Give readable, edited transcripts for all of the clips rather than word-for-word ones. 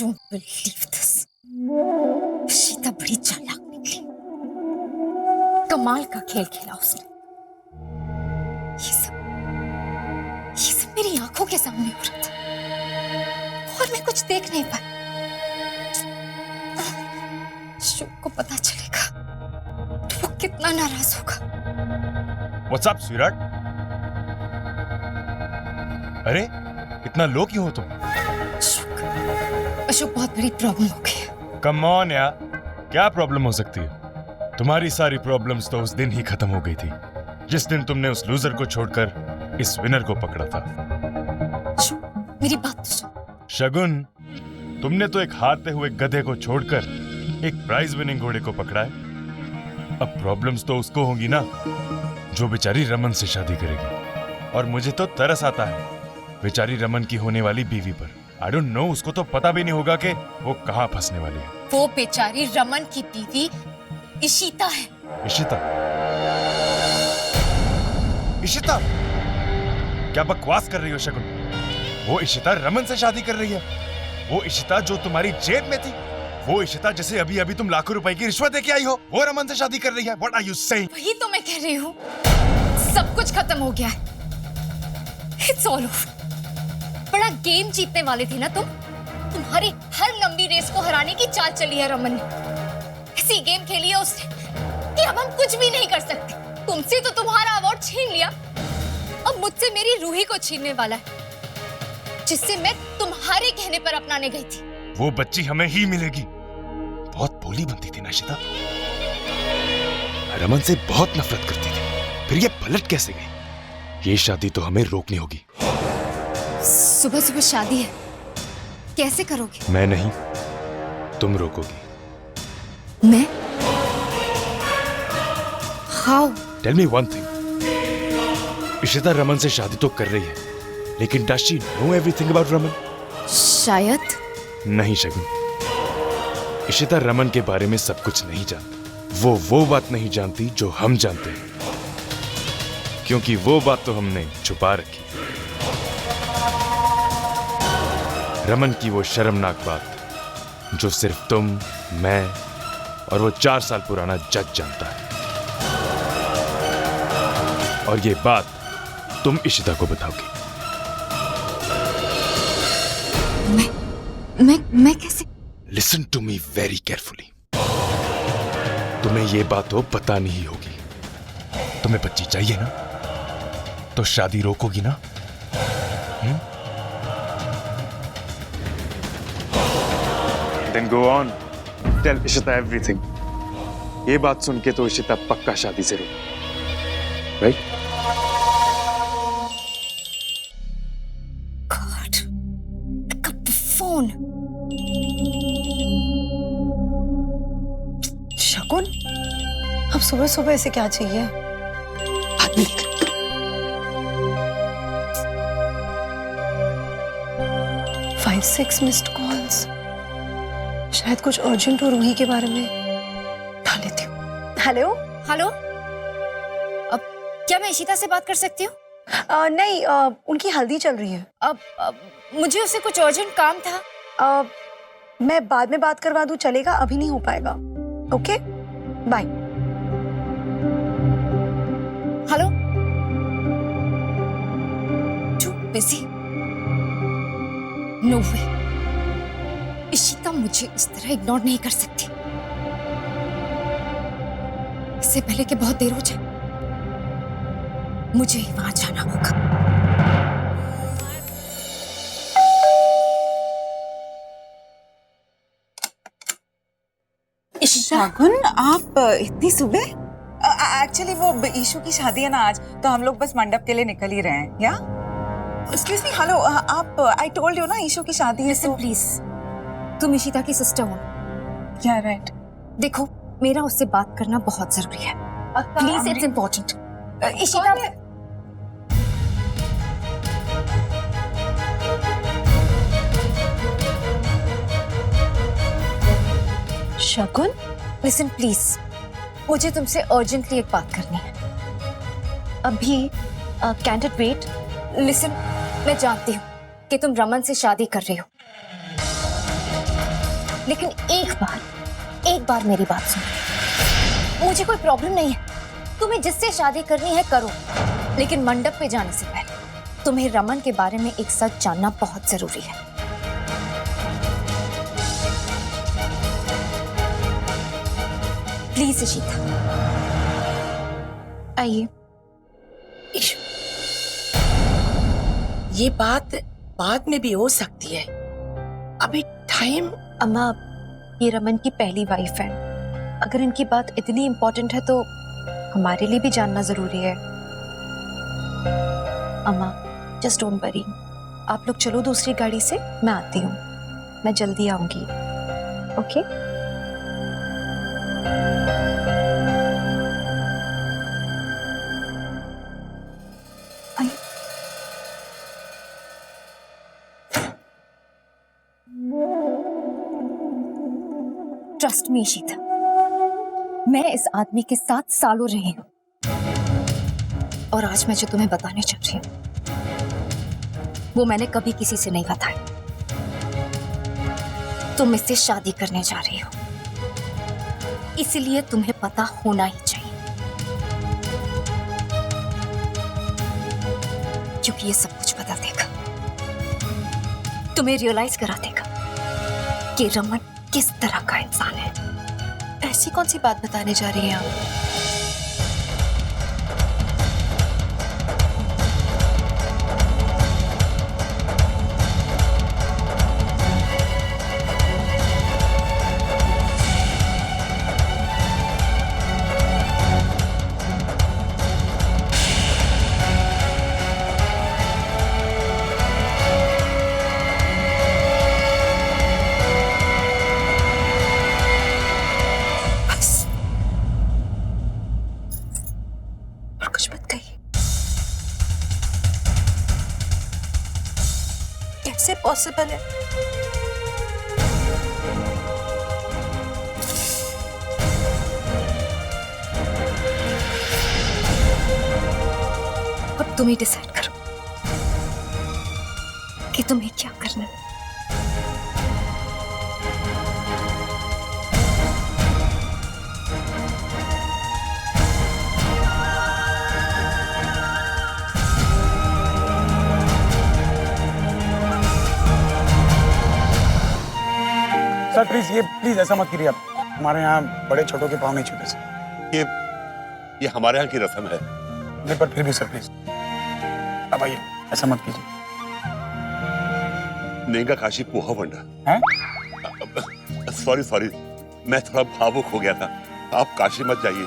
Don't believe this. शीता बड़ी चालाक निकली, कमाल का खेल खेला उसने। ये सब मेरी आंखों के सामने हो रहा था और मैं कुछ देख नहीं पाई। शुभ को पता चलेगा तो वो कितना नाराज होगा। What's up, sweetheart? अरे इतना लो क्यों हो तुम? अशोक बहुत बड़ी प्रॉब्लम हो गई है। Come on यार, क्या प्रॉब्लम हो सकती है? तुम्हारी सारी प्रॉब्लम्स तो उस दिन ही खत्म हो गई थी जिस दिन तुमने उस लूजर को छोड़कर इस विनर को पकड़ा था। अशोक मेरी बात तो सुन। शगुन, तुमने तो एक हारते हुए गधे को छोड़कर एक प्राइज विनिंग घोड़े को पकड़ा है। अब प्रॉब्लम्स तो उसको होंगी ना जो बेचारी रमन से शादी करेगी। और मुझे तो तरस आता है बेचारी रमन की होने वाली बीवी पर। आई डोंट नो, उसको तो पता भी नहीं होगा कि वो कहाँ फंसने वाली है। वो बेचारी रमन की बीवी इशिता है। इशिता? इशिता? क्या बकवास कर रही हो शगुन? वो इशिता रमन से शादी कर रही है। वो इशिता जो तुम्हारी जेब में थी, वो इशिता जिसे अभी अभी तुम लाखों रुपए की रिश्वत देके आई हो, वो रमन से शादी कर रही है। What are you saying? वही तो मैं कह रही हूँ, सब कुछ खत्म हो गया है। It's all over। बड़ा गेम जीतने वाले थे ना तुम। तुम्हारी हर लंबी रेस को हराने की चाल चली है रमन ने। ऐसी गेम खेली है उसने कि अब हम कुछ भी नहीं कर सकते। तुमसे तो तुम्हारा अवार्ड छीन लिया, अब मुझसे मेरी रूही को छीनने वाला है जिससे मैं तुम्हारे कहने पर अपनाने गई थी। वो बच्ची हमें ही मिलेगी। बहुत भोली बनती थी ना इशिता, रमन से बहुत नफरत करती थी, फिर ये पलट कैसे गई? ये शादी तो हमें रोकनी होगी। सुबह सुबह शादी है, कैसे करोगे? मैं नहीं, तुम रोकोगी। मैं? How? Tell me one thing, Ishita Raman से शादी तो कर रही है, लेकिन does she know everything about Raman? शायद नहीं शगुन, इशिता रमन के बारे में सब कुछ नहीं जानती। वो बात नहीं जानती जो हम जानते हैं, क्योंकि वो बात तो हमने छुपा रखी। रमन की वो शर्मनाक बात जो सिर्फ तुम, मैं और वो 4 साल पुराना जज जानता है। और ये बात तुम इशिता को बताओगी। मैं कैसे? Listen to me very carefully. तुम्हें ये बात तो बतानी ही होगी। तुम्हें बच्ची चाहिए ना, तो शादी रोकोगी ना? Then go on, tell Ishita everything. ये बात सुन के तो इशिता पक्का शादी से रोक, right? God, pick up the phone. शगुन, अब सुबह सुबह ऐसे क्या चाहिए? बाद में देख लो। 5-6 मिस्ड कॉल्स, शायद कुछ अर्जेंट हो रूही के बारे में। उठा लेती हूँ। हेलो? हेलो, अब क्या मैं इशिता से बात कर सकती हूँ? नहीं, उनकी हल्दी चल रही है। अब मुझे उससे कुछ अर्जेंट काम था। मैं बाद में बात करवा दूँ, चलेगा? अभी नहीं हो पाएगा। Okay, bye. Hello? Too busy? No way, Ishita मुझे इस तरह इग्नोर नहीं कर सकती। इससे पहले कि बहुत देर हो जाए, मुझे ही वहां जाना होगा। शगुन, आप इतनी सुबह? एक्चुअली वो ईशु की शादी है ना आज, तो हम लोग बस मंडप के लिए निकल ही रहे हैं। या एक्सक्यूज मी, हेलो, आप, आई टोल्ड यू ना ईशु की शादी है। लिसन प्लीज, तुम इशिता की सिस्टर हो? या राइट। देखो, मेरा उससे बात करना बहुत जरूरी है। Please, it's important. Ishita, Shagun, listen please, मुझे तुमसे अर्जेंटली एक बात करनी है। अभी कैन इट वेट? लिसन, मैं जानती हूँ कि तुम रमन से शादी कर रही हो, लेकिन एक बार मेरी बात सुनो। मुझे कोई प्रॉब्लम नहीं है, तुम्हें जिससे शादी करनी है करो, लेकिन मंडप पे जाने से पहले तुम्हें रमन के बारे में एक सच जानना बहुत जरूरी है। प्लीज इशिता आइए। ये बात बाद में भी हो सकती है, अभी टाइम। अम्मा, ये रमन की पहली वाइफ है, अगर इनकी बात इतनी इम्पोर्टेंट है तो हमारे लिए भी जानना जरूरी है। अम्मा जस्ट डोंट वरी, आप लोग चलो दूसरी गाड़ी से, मैं आती हूँ, मैं जल्दी आऊंगी। ओके ट्रस्ट मी शीता, मैं इस आदमी के साथ सालों रही हूं, और आज मैं जो तुम्हें बताने चल रही हूं वो मैंने कभी किसी से नहीं बताया। तुम इससे शादी करने जा रही हो, इसलिए तुम्हें पता होना ही चाहिए, क्योंकि ये सब कुछ बता देगा, तुम्हें रियलाइज करा देगा कि रमन किस तरह का इंसान है। ऐसी कौन सी बात बताने जा रही हैं आप? कैसे पॉसिबल है? अब तुम ही डिसाइड करो कि तुम्हें क्या करना है। सर प्लीज ऐसा मत करिए आप, हमारे यहाँ बड़े छोटों के पाँव नहीं छूटे सर। ये हमारे यहाँ की रस्म है। नहीं पर फिर भी सर प्लीज अब आइए, ऐसा मत कीजिए। नेंगा काशी पोहा वंडा। हैं? सॉरी मैं थोड़ा भावुक हो गया था। आप काशी मत जाइए,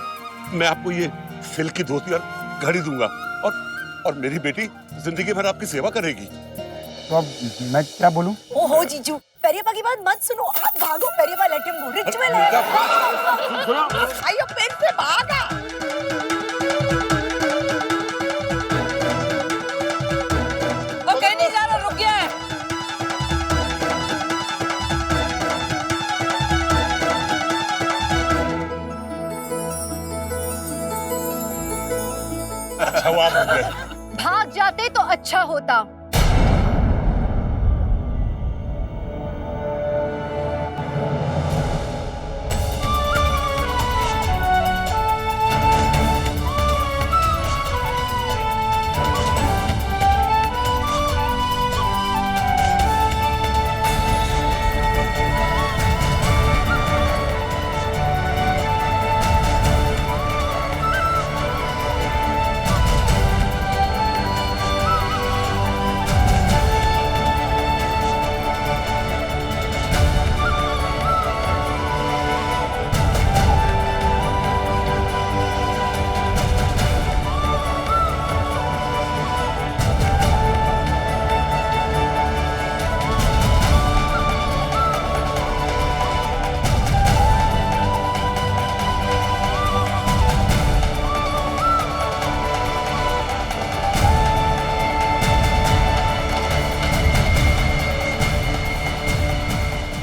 मैं आपको ये सिल्क की धोती और घड़ी दूंगा, और मेरी बेटी जिंदगी भर आपकी सेवा करेगी। तो अब मैं क्या बोलूं? ओहो जीजू, पेरियप्पा की बात मत सुनो, आप भागो, पेरियप्पा लेट हिम गो, रिचुअल है। आइयो पेन से भागा। वो कहीं नहीं जा रहा, रुक गया है। अच्छा हुआ आप रुक गए। भाग जाते तो अच्छा होता।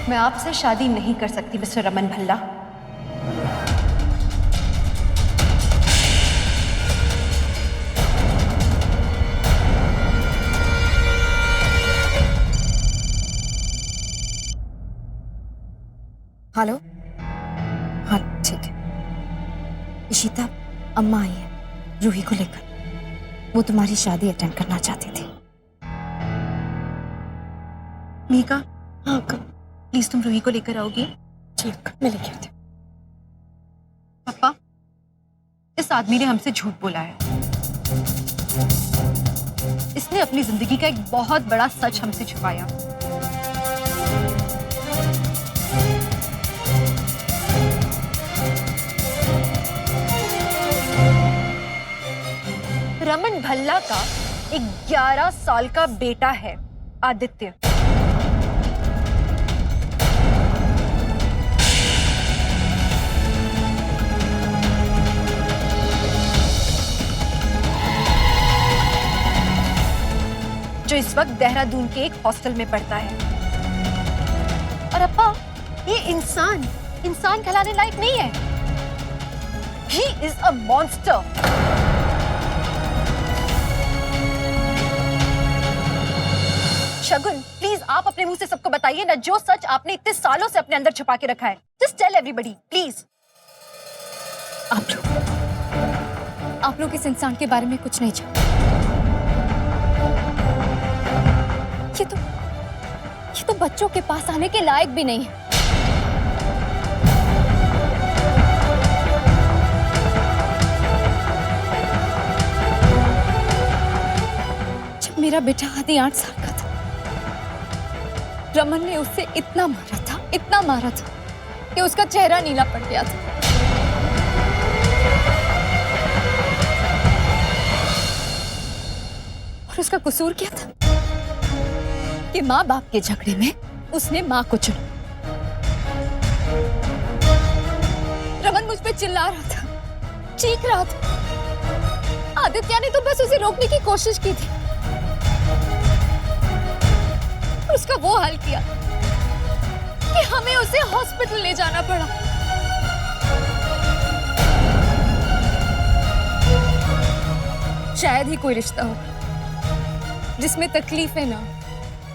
मैं आपसे शादी नहीं कर सकती मिस्टर रमन भल्ला। हेलो। हाँ ठीक है। इशिता, अम्मा आई है रूही को लेकर। वो तुम्हारी शादी अटेंड करना चाहती थी। मीका, हाँ प्लीज तुम रूही को लेकर आओगी? ठीक, मैं लेके आती हूँ। पापा, इस आदमी ने हमसे झूठ बोला है। इसने अपनी जिंदगी का एक बहुत बड़ा सच हमसे छुपाया। रमन भल्ला का एक 11 साल का बेटा है, आदित्य। जो इस वक्त देहरादून के एक हॉस्टल में पढ़ता है। और अप्पा, ये इंसान कहलाने लायक नहीं है। He is a monster। Shagun, please आप अपने मुंह से सबको बताइए ना, जो सच आपने इतने सालों से अपने अंदर छुपा के रखा है। Just tell everybody, please. आप लोग इस इंसान के बारे में कुछ नहीं जानते। ये तो बच्चों के पास आने के लायक भी नहीं है। जब मेरा बेटा आदि 8 साल का था, रमन ने उसे इतना मारा था कि उसका चेहरा नीला पड़ गया था। और उसका कसूर क्या था कि माँ बाप के झगड़े में उसने माँ को चुना। रमन मुझ पे चिल्ला रहा था, चीख रहा था। आदित्य ने तो बस उसे रोकने की कोशिश की थी। उसका वो हाल किया कि हमें उसे हॉस्पिटल ले जाना पड़ा। शायद ही कोई रिश्ता हो जिसमें तकलीफें ना,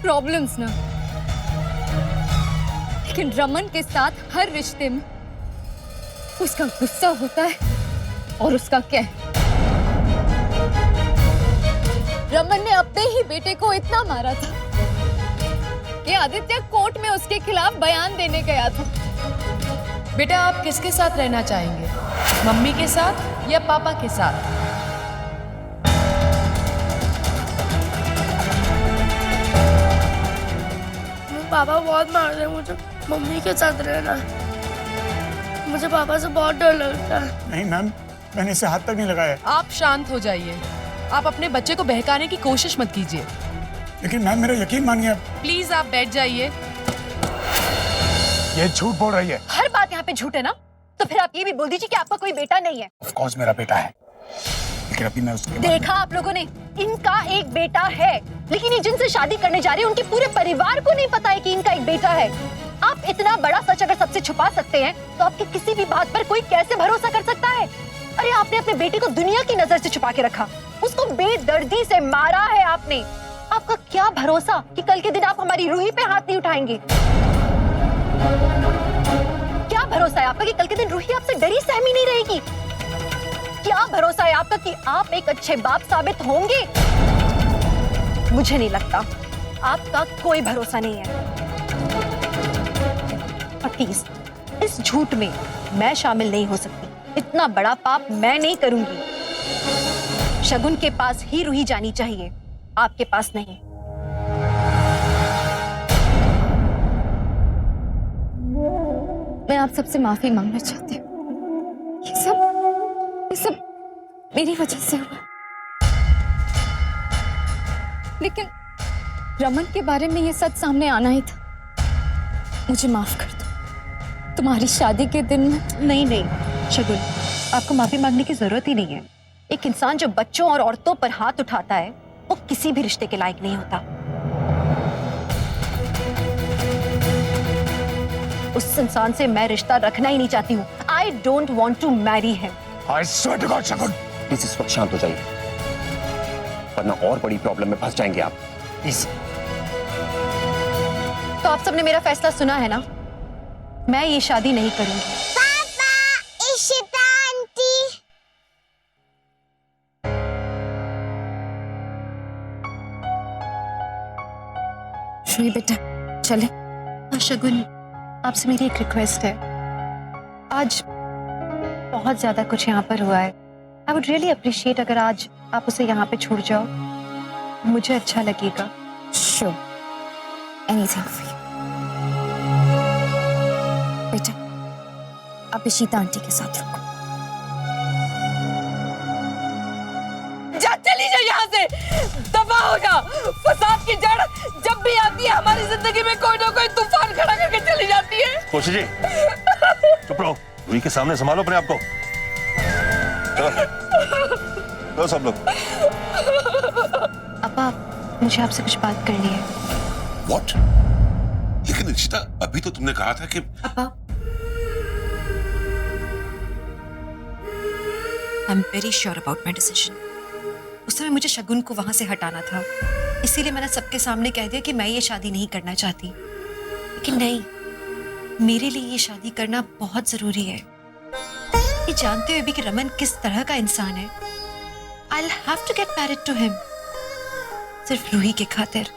प्रॉब्लम्स ना, लेकिन रमन के साथ हर रिश्ते में उसका गुस्सा होता है और उसका कहर। रमन ने अपने ही बेटे को इतना मारा था कि आदित्य कोर्ट में उसके खिलाफ बयान देने गया था। बेटा, आप किसके साथ रहना चाहेंगे, मम्मी के साथ या पापा के साथ? पापा बहुत मारते हैं मुझे, मम्मी के साथ रहना। मुझे पापा से बहुत डर लगता है। नहीं मैम, मैंने इसे हाथ तक नहीं लगाया। आप शांत हो जाइए। आप अपने बच्चे को बहकाने की कोशिश मत कीजिए। लेकिन मैम मेरा यकीन मानिए। प्लीज आप बैठ जाइए। ये झूठ बोल रही है। हर बात यहाँ पे झूठ है ना, तो फिर आप ये भी बोल दीजिए कि आपका कोई बेटा नहीं है। ऑफ कोर्स मेरा बेटा है, लेकिन अभी मैं उसके देखा आप लोगों ने, इनका एक बेटा है, लेकिन ये जिनसे शादी करने जा रहे हैं उनके पूरे परिवार को नहीं पता है कि इनका एक बेटा है। आप इतना बड़ा सच अगर सबसे छुपा सकते हैं तो आपकी किसी भी बात पर कोई कैसे भरोसा कर सकता है? अरे आपने अपने बेटे को दुनिया की नजर से छुपा के रखा, उसको बेदर्दी से मारा है आपने। आपका क्या भरोसा कि कल के दिन आप हमारी रूही पे हाथ नहीं उठाएंगे? क्या भरोसा है आपका कि कल के दिन रूही आपसे डरी सहमी नहीं रहेगी? क्या भरोसा है आपका कि आप एक अच्छे बाप साबित होंगे? मुझे नहीं लगता। आपका कोई भरोसा नहीं है। और प्लीज, इस झूठ में मैं शामिल नहीं हो सकती। इतना बड़ा पाप मैं नहीं करूंगी। शगुन के पास ही रूही जानी चाहिए, आपके पास नहीं। मैं आप सबसे माफी मांगना चाहती हूँ। ये सब मेरी वजह से हुआ। लेकिन रमन के बारे में ये सच सामने आना ही था। मुझे माफ कर दो। तुम्हारी शादी के दिन में नहीं शगुन, आपको माफी मांगने की जरूरत ही नहीं है। एक इंसान जो बच्चों और औरतों पर हाथ उठाता है वो किसी भी रिश्ते के लायक नहीं होता। उस इंसान से मैं रिश्ता रखना ही नहीं चाहती हूँ। I don't want to marry him। I swear to God, Shagun. Please इस वक्त शांत हो जाइए, वरना और बड़ी प्रॉब्लम में फंस जाएंगे आप। प्लीज। तो आप सबने मेरा फैसला सुना है ना? मैं ये शादी नहीं करूंगी। पापा, इशिता आंटी। श्री बेटा चले। शगुन, आपसे मेरी एक रिक्वेस्ट है। आज बहुत ज्यादा कुछ यहाँ पर हुआ है। आई वुड रियली अप्रिशिएट अगर आज आप उसे यहाँ पे छोड़ जाओ, मुझे अच्छा लगेगा। Sure, anything for you. बेटा आप इशिता आंटी के साथ रुको। जा, चली जा यहाँ से, दफा हो जा। फसाद की जड़ जब भी आती है हमारी जिंदगी में कोई ना कोई तूफान खड़ा करके चली जाती है। कोशिश जी, चुप रहो, रूही के सामने संभालो अपने आप को। चलो सब लोग। अपा, मुझे आपसे कुछ बात करनी है। What? लेकिन इशिता, अभी तो तुमने कहा था कि अपा, I am very sure about my decision. उस समय मुझे शगुन को वहां से हटाना था, इसीलिए मैंने सबके सामने कह दिया कि मैं ये शादी नहीं करना चाहती। लेकिन नहीं, मेरे लिए ये शादी करना बहुत जरूरी है। ये जानते हुए भी कि रमन किस तरह का इंसान है, I'll have to get married to him, सिर्फ रूही के खातिर।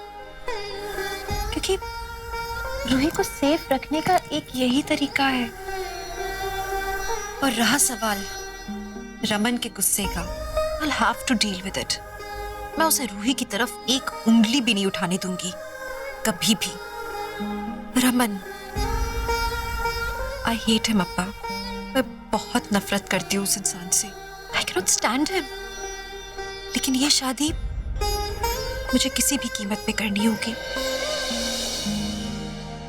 क्योंकि रूही को सेफ रखने का एक यही तरीका है। और रहा सवाल रमन के गुस्से का, I'll have to deal with it। मैं उसे रूही की तरफ एक उंगली भी नहीं उठाने दूंगी, कभी भी। रमन, I hate him अप्पा। मैं बहुत नफरत करती हूँ उस इंसान से। I cannot stand him। लेकिन ये शादी मुझे किसी भी कीमत पे करनी होगी।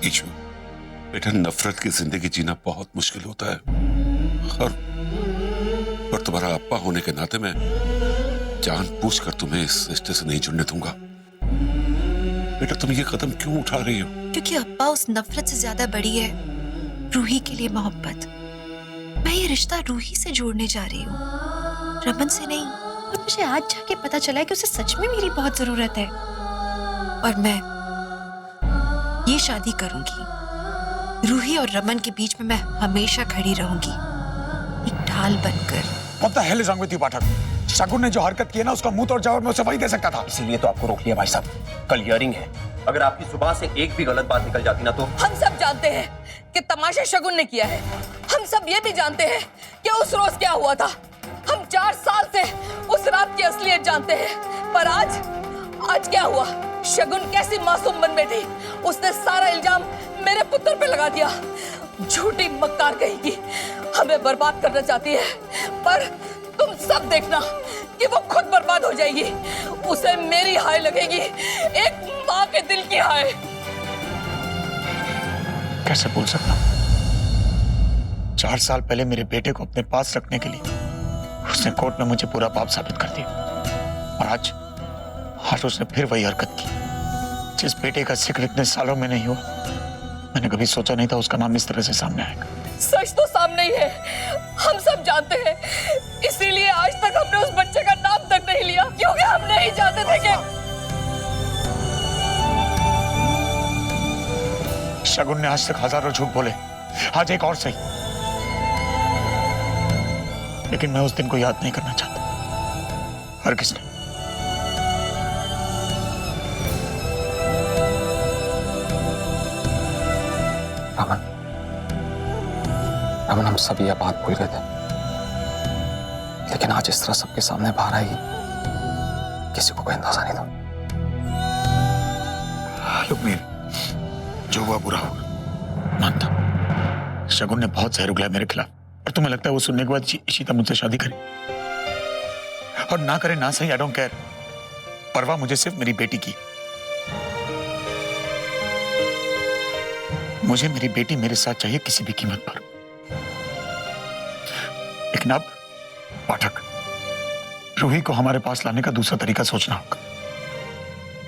ईशु, बेटा नफरत की जिंदगी जीना बहुत मुश्किल होता है, और तुम्हारा अप्पा होने के नाते मैं जानबूझकर तुम्हें इस रिश्ते से नहीं जुड़ने दूंगा। बेटा तुम ये कदम क्यों उठा रही हो? क्योंकि अप्पा उस नफरत से ज्यादा बड़ी है रूही के लिए मोहब्बत। मैं ये रिश्ता रूही से जोड़ने जा रही हूँ, रमन से नहीं। और मुझे आज जाके पता चला है कि उसे सच में मेरी बहुत जरूरत है, और मैं ये शादी करूंगी। रूही और रमन के बीच में मैं हमेशा खड़ी रहूंगी, एक ढाल बनकर। What the hell is wrong with you, पाठक? शगुन ने जो हरकत की है ना, उसका मुंह तोड़ जवाब मैं उसे वही दे सकता था। इसीलिए तो आपको रोक लिया भाई साहब। कल हियरिंग है, अगर आपकी जुबान से एक भी गलत बात निकल जाती ना तो। हम सब जानते हैं कि तमाशा शगुन ने किया है। हम सब ये भी जानते हैं कि उस रोज क्या हुआ था। हम 4 साल से उस रात की असलियत जानते हैं, पर आज क्या हुआ? शगुन कैसी मासूम बन बैठी, उसने सारा इल्जाम मेरे पुत्र पे लगा दिया। झूठी मक्कार कहेगी, हमें बर्बाद करना चाहती है, पर तुम सब देखना कि वो खुद बर्बाद हो जाएगी। उसे मेरी हाय लगेगी, एक माँ के दिल की हाय। कैसे बोल सकता? 4 साल पहले मेरे बेटे को अपने पास रखने के लिए उसने कोर्ट में मुझे पूरा पाप साबित कर दिया, और आज उसने फिर वही हरकत की। जिस बेटे का जिक्र इतने सालों में नहीं हुआ, मैंने कभी सोचा नहीं था उसका नाम इस तरह से सामने आएगा। सच तो सामने ही है, हम सब जानते हैं। इसीलिए आज तक हमने उस बच्चे का नाम तक नहीं लिया, क्योंकि हम नहीं चाहते थे कि शगुन ने आज तक हजारों झूठ बोले, आज एक और सही। लेकिन मैं उस दिन को याद नहीं करना चाहता, हर किसने। रमन, हम सब यह बात भूल गए थे, लेकिन आज इस तरह सबके सामने बाहर आई, किसी को कोई अंदाजा नहीं था। लुकमीर, जो हुआ बुरा हुआ, मानता। शगुन ने बहुत जहर उगला मेरे खिलाफ, और तुम्हें लगता है वो सुनने के बाद इशिता मुझसे शादी करे? और ना करे ना सही, आई डोंट केयर। परवाह मुझे सिर्फ मेरी बेटी की। मुझे मेरी बेटी मेरे साथ चाहिए किसी भी कीमत पर। लेकिन अब पाठक, रूही को हमारे पास लाने का दूसरा तरीका सोचना होगा।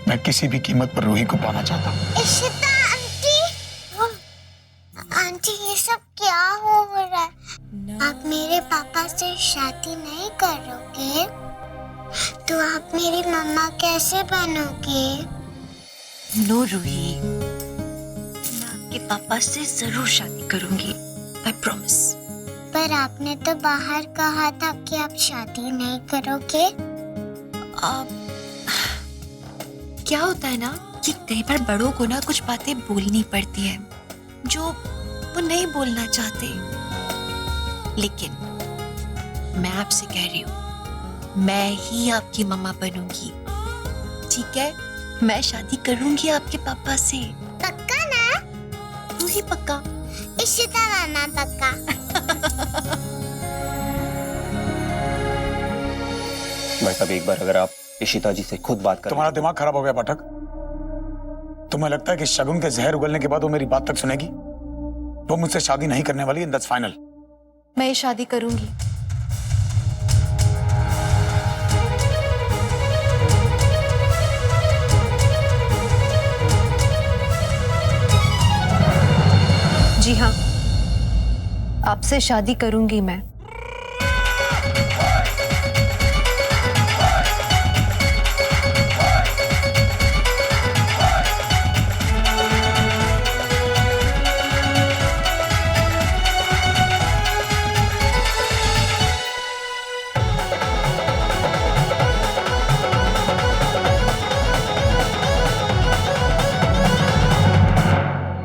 मैं किसी भी कीमत पर रूही को पाना चाहता हूँ। इशिता आंटी, आंटी ये सब क्या हो रहा है? आप मेरे पापा से शादी नहीं करोगे तो आप मेरी मम्मा कैसे बनोगे? नो रूही, आपके पापा से जरूर शादी करूंगी, आई प्रॉमिस। पर आपने तो बाहर कहा था कि आप शादी नहीं करोगे। क्या होता है ना कि कई बार बड़ों को ना कुछ बातें बोलनी पड़ती है जो वो नहीं बोलना चाहते, लेकिन मैं आपसे कह रही हूँ, मैं ही आपकी मम्मा बनूंगी, ठीक है? मैं शादी करूंगी आपके पापा से। पक्का ना? तू ही पक्का। इशिता मामा पक्का। भाई साहब, एक बार अगर आप इशिता जी से खुद बात करें। तुम्हारा दिमाग खराब हो गया पाठक। तुम्हें लगता है कि शगुन के जहर उगलने के बाद वो मेरी बात तक सुनेगी? वो मुझसे शादी नहीं करने वाली, दैट्स फाइनल। मैं ये शादी करूंगी। जी हाँ, आपसे शादी करूंगी मैं।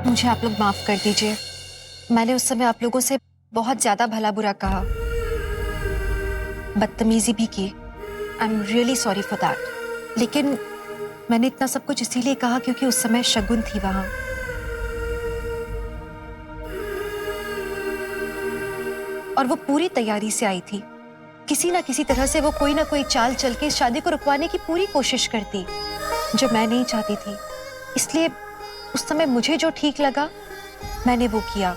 मुझे आप लोग माफ कर दीजिए, मैंने उस समय आप लोगों से बहुत ज्यादा भला बुरा कहा, बदतमीजी भी की। I am really sorry for that. लेकिन मैंने इतना सब कुछ इसीलिए कहा क्योंकि उस समय शगुन थी वहां। और वो पूरी तैयारी से आई थी। किसी ना किसी तरह से वो कोई ना कोई चाल चल के इस शादी को रुकवाने की पूरी कोशिश करती, जो मैं नहीं चाहती थी। इसलिए उस समय मुझे जो ठीक लगा मैंने वो किया।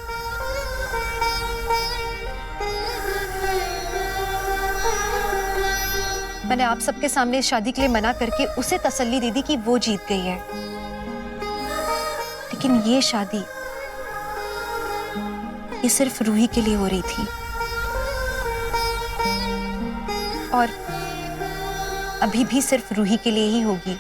मैंने आप सबके सामने इस शादी के लिए मना करके उसे तसल्ली दे दी कि वो जीत गई है। लेकिन ये शादी ये सिर्फ रूही के लिए हो रही थी और अभी भी सिर्फ रूही के लिए ही होगी।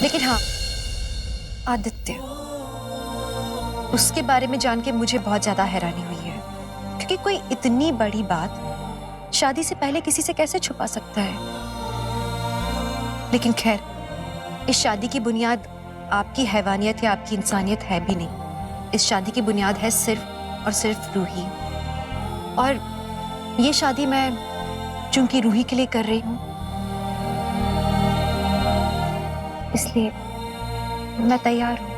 लेकिन हाँ, आदित्य, उसके बारे में जान के मुझे बहुत ज्यादा हैरानी हुई है, क्योंकि कोई इतनी बड़ी बात शादी से पहले किसी से कैसे छुपा सकता है। लेकिन खैर, इस शादी की बुनियाद आपकी हैवानियत या आपकी इंसानियत है भी नहीं। इस शादी की बुनियाद है सिर्फ और सिर्फ रूही। और ये शादी मैं चूंकि रूही के लिए कर रही हूं, इसलिए मैं तैयार हूं।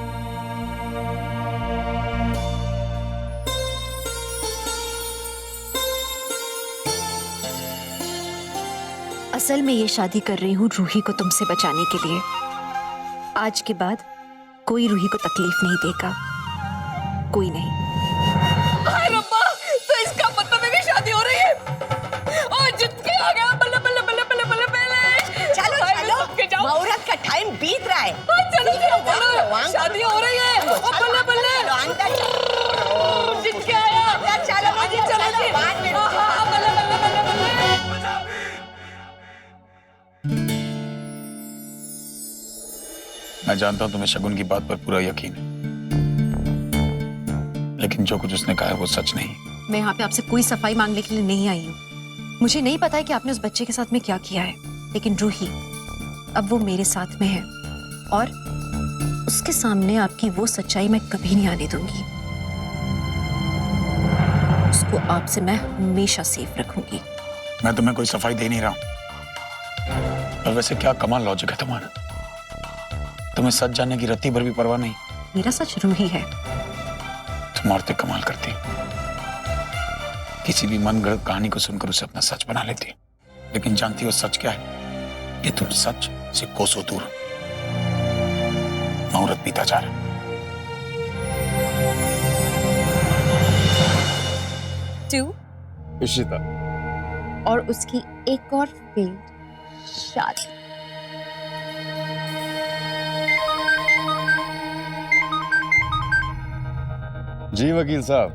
असल में ये शादी कर रही हूं रूही को तुमसे बचाने के लिए। आज के बाद कोई रूही को तकलीफ नहीं देगा, कोई नहीं। हाय रब्बा, तो इसका मतलब है कि शादी हो रही है और जीत के आ गया। बल्ले बल्ले बल्ले बल्ले बल्ले बल्ले। चलो चलो, मुहूर्त का टाइम बीत रहा है। चलो चलो चलो, शादी हो रही है। बल्ले बल्ले, जीत के आया। चलो जी, चलो जी। बल्ले बल्ले बल्ले बल्ले। मैं जानता हूं तुम्हें शगुन की बात पर पूरा यकीन है, लेकिन जो कुछ उसने कहा है वो सच नहीं। मैं यहाँ पे आपसे कोई सफाई मांगने के लिए नहीं आई हूँ। मुझे नहीं पता है कि आपने उस बच्चे के साथ में क्या किया है, लेकिन रूही अब वो मेरे साथ में है और उसके सामने आपकी वो सच्चाई मैं कभी नहीं आने दूंगी। उसको आपसे मैं हमेशा सेफ रखूंगी। मैं तुम्हें कोई सफाई दे नहीं रहा हूं। और वैसे क्या कमाल लॉजिक है तुम्हारा। तुम्हें सच जानने की रत्ती भर भी परवाह नहीं। मेरा सच रूही है। तुम औरतें कमाल करती, किसी भी मनगढ़ंत कहानी को सुनकर उसे अपना सच बना लेती, लेकिन जानती हो सच क्या है? कि तुम सच से कोसों दूर हो। मुहूर्त बीता जा रहा है। इशिता और उसकी एक और फेल्ड शादी। जी वकील साहब,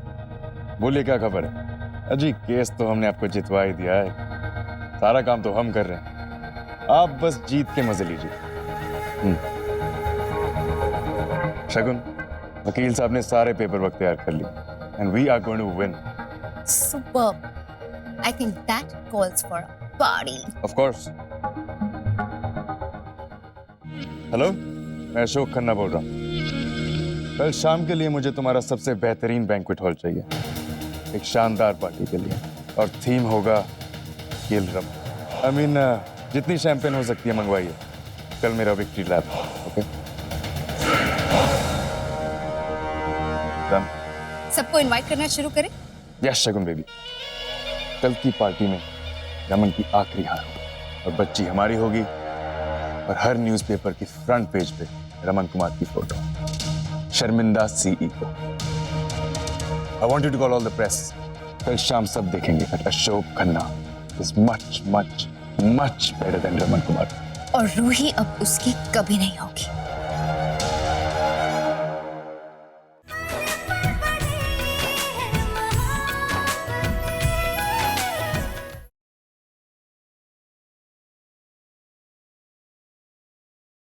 बोलिए क्या खबर है? अजी केस तो हमने आपको जितवा ही दिया है। सारा काम तो हम कर रहे हैं, आप बस जीत के मजे लीजिए। शगुन, वकील साहब ने सारे पेपर वर्क तैयार कर लिए and we are going to win. Superb. I think that calls for a party. Of course. Hello, मैं अशोक खन्ना बोल रहा हूँ। कल शाम के लिए मुझे तुम्हारा सबसे बेहतरीन बैंक्वेट हॉल चाहिए, एक शानदार पार्टी के लिए, और थीम होगा किल रम। आई मीन जितनी शैंपेन हो सकती है मंगवाइए। कल मेरा विक्ट्री लैप। Okay done. सबको इनवाइट करना शुरू करें? यस शगुन बेबी, कल की पार्टी में रमन की आखिरी हार होगी और बच्ची हमारी होगी, और हर न्यूज़पेपर की फ्रंट पेज पे रमन कुमार की फोटो, शर्मिंदा CEO। I want you to call all the press. कल शाम सब देखेंगे that Ashok Khanna is much, much, much better than Raman Kumar. और रूही अब उसकी कभी नहीं होगी।